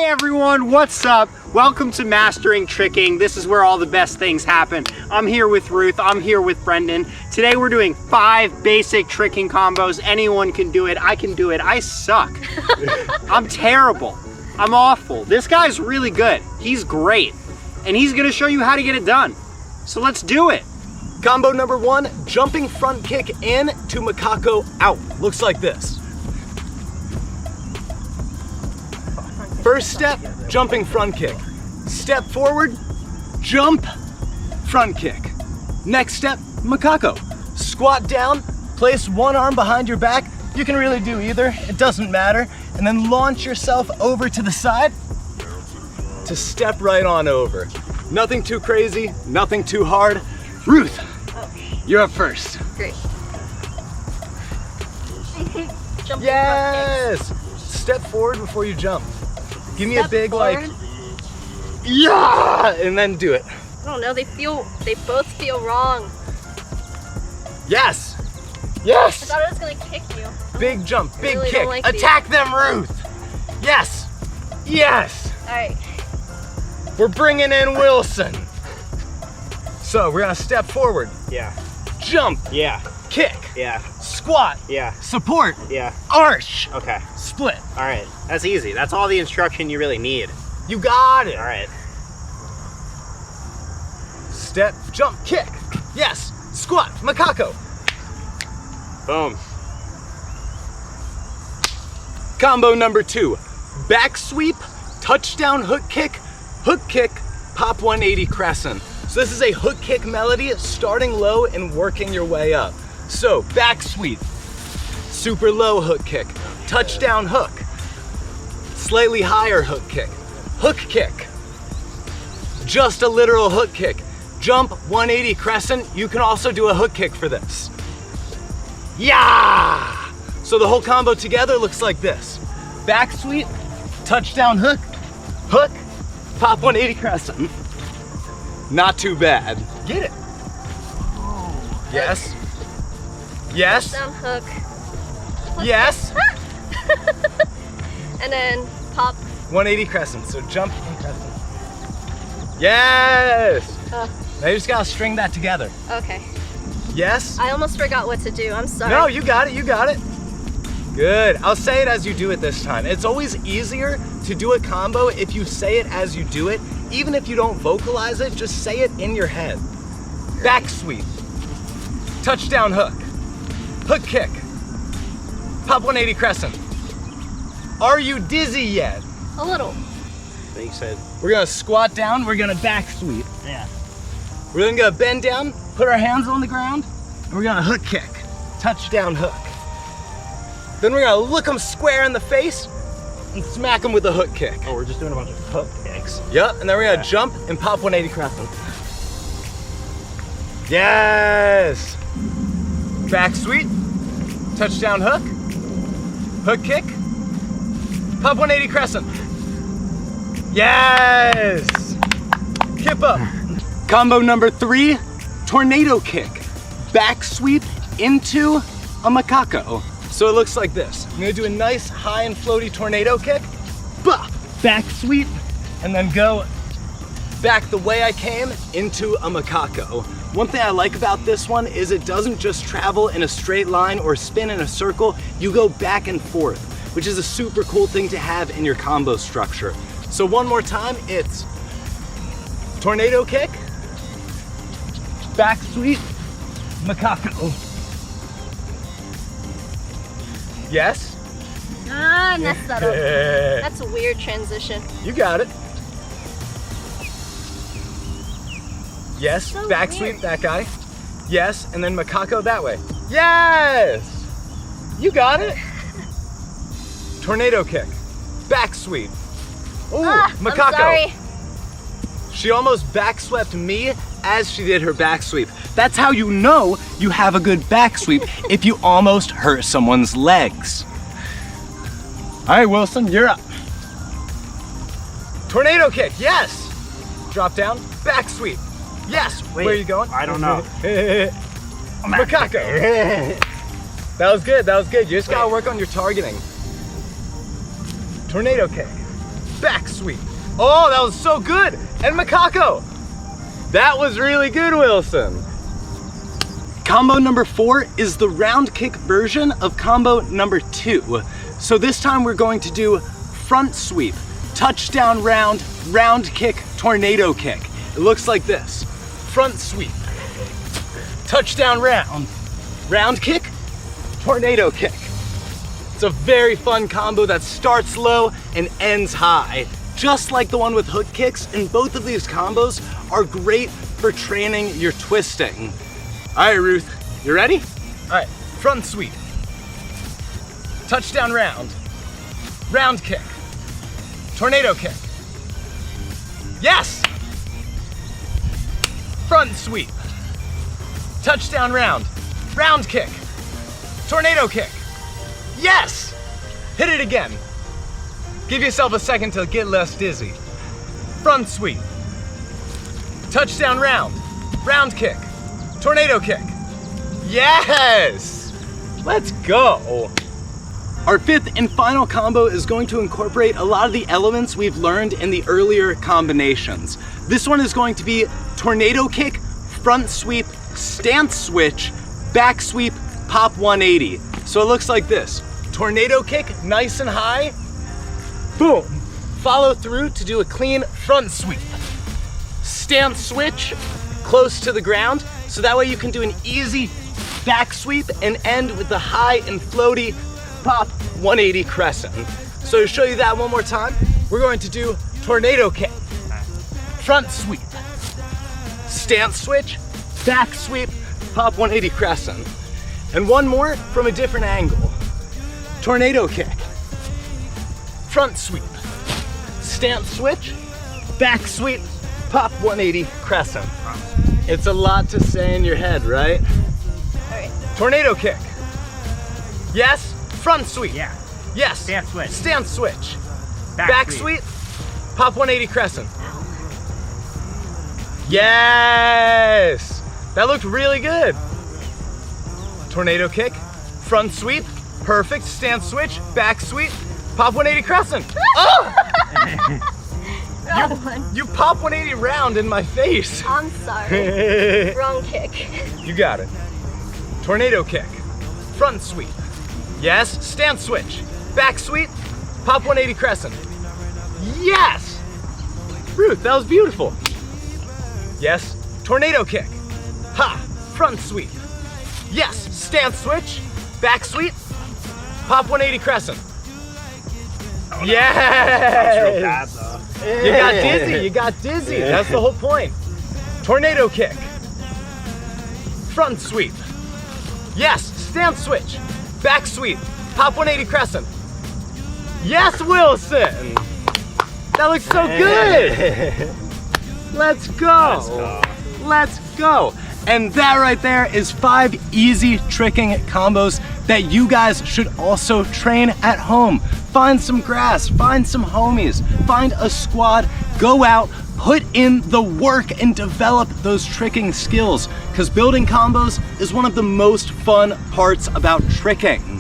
everyone, what's up? Welcome to Mastering Tricking. This is where all the best things happen. I'm here with Ruth, I'm here with Brendan. Today we're doing 5 basic tricking combos. Anyone can do it, I can do it. I suck. I'm terrible, I'm awful. This guy's really good, he's great. And he's gonna show you how to get it done. So let's do it. Combo number 1, jumping front kick in to Makako out. Looks like this. First step, jumping front kick. Step forward, jump, front kick. Next step, Makako. Squat down, place one arm behind your back. You can really do either, it doesn't matter. And then launch yourself over to the side to step right on over. Nothing too crazy, nothing too hard. Ruth, you're up first. Great. Jumping Yes! Step forward before you jump. Give me a big forward. like, yeah, and then do it. I don't know, they both feel wrong. Yes, I yes. thought I was gonna kick you. Big jump, big really kick. don't like Attack them, Ruth. Yes, yes. All right. We're bringing in Wilson. So we're gonna step forward, Yeah, jump, yeah, kick, yeah, squat, yeah, support, yeah. arch, Okay, split. all right. That's easy. That's all the instruction you really need. You got it. All right. Step, jump, kick. Yes, squat, Makako. Boom. Combo number 2, back sweep, touchdown hook kick, pop 180 crescent. So this is a hook kick melody, starting low and working your way up. So back sweep, super low hook kick, touchdown hook, slightly higher hook kick, just a literal hook kick, jump 180 crescent. You can also do a hook kick for this. Yeah! So the whole combo together looks like this. Back sweep, touchdown hook, pop 180 crescent. Not too bad. Get it. Yes. Yes. Down hook. Yes. And then pop. 180 crescent, so jump and crescent. Yes. Now you just gotta string that together. Okay. Yes. I almost forgot what to do. I'm sorry. No, you got it, you got it. Good. I'll say it as you do it this time. It's always easier to do a combo if you say it as you do it. Even if you don't vocalize it, just say it in your head. Back sweep, touchdown hook kick, pop 180 crescent. Are you dizzy yet? A little. So you said. We're gonna squat down, we're gonna back sweep. Yeah. We're then gonna bend down, put our hands on the ground, and we're gonna hook kick, touchdown hook. Then we're gonna look them square in the face and smack them with a hook kick. Oh, we're just doing a bunch of hook kicks. Yep, and then we're gonna jump and pop 180 crescent. Yes! Back sweep, touchdown hook kick, pop 180 crescent. Yes! Kip up. Combo number 3, tornado kick. Back sweep into a Makako. So it looks like this. I'm gonna do a nice high and floaty tornado kick, back sweep, and then go back the way I came into a Makako. One thing I like about this one is it doesn't just travel in a straight line or spin in a circle, you go back and forth, which is a super cool thing to have in your combo structure. So one more time, it's tornado kick, back sweep, Makako. Yes? Ah, I messed that up. That's a weird transition. You got it. Yes, So back weird. sweep that guy. Yes, and then Makako that way. Yes! You got it. Tornado kick, back sweep. Ooh, Makako. I'm sorry. She almost back swept me as she did her back sweep. That's how you know you have a good back sweep, if you almost hurt someone's legs. All right, Wilson, you're up. Tornado kick, yes. Drop down, back sweep. Yes, Wait, where are you going? I don't know. Makako. That was good, You just gotta work on your targeting. Tornado kick, back sweep. Oh, that was so good. And Makako. That was really good, Wilson. Combo number 4 is the round kick version of combo number 2. So this time we're going to do front sweep, touchdown round, round kick, tornado kick. It looks like this. Front sweep, touchdown round, round kick, tornado kick. It's a very fun combo that starts low and ends high. Just like the one with hook kicks, and both of these combos are great for training your twisting. All right, Ruth, you ready? All right, front sweep, touchdown round, round kick, tornado kick. Yes! Front sweep, touchdown round, round kick, tornado kick. Yes! Hit it again. Give yourself a second to get less dizzy. Front sweep, touchdown round, round kick, tornado kick. Yes! Let's go. Our 5th and final combo is going to incorporate a lot of the elements we've learned in the earlier combinations. This one is going to be tornado kick, front sweep, stance switch, back sweep, pop 180. So it looks like this. Tornado kick, nice and high. Boom. Follow through to do a clean front sweep. Stance switch, close to the ground, so that way you can do an easy back sweep and end with the high and floaty pop 180 crescent. So to show you that one more time, we're going to do tornado kick, front sweep, stance switch, back sweep, pop 180 crescent. And one more from a different angle. Tornado kick, front sweep, stance switch, back sweep, pop 180 crescent. It's a lot to say in your head, right? All right. Tornado kick. Yes, front sweep. Yeah. Yes, Stance switch. Stance switch. Back sweep, pop 180 crescent. Yes! That looked really good. Tornado kick, front sweep, perfect, stance switch, back sweep, pop 180 crescent. Oh! Wrong one. You pop 180 round in my face. I'm sorry. Wrong kick. You got it. Tornado kick, front sweep. Yes, stance switch, back sweep, pop 180 crescent. Yes! Ruth, that was beautiful. Yes, tornado kick. Ha, front sweep. Yes, stance switch, back sweep, pop 180 crescent. Oh, no. Yes! That's real bad, though. You got dizzy, you got dizzy. That's the whole point. Tornado kick. Front sweep. Yes, stance switch. Back sweep. Pop 180 crescent. Yes, Wilson. That looks so good. Let's go. Let's go. Let's go. And that right there is 5 easy tricking combos that you guys should also train at home. Find some grass, find some homies, find a squad, go out, put in the work and develop those tricking skills, because building combos is one of the most fun parts about tricking.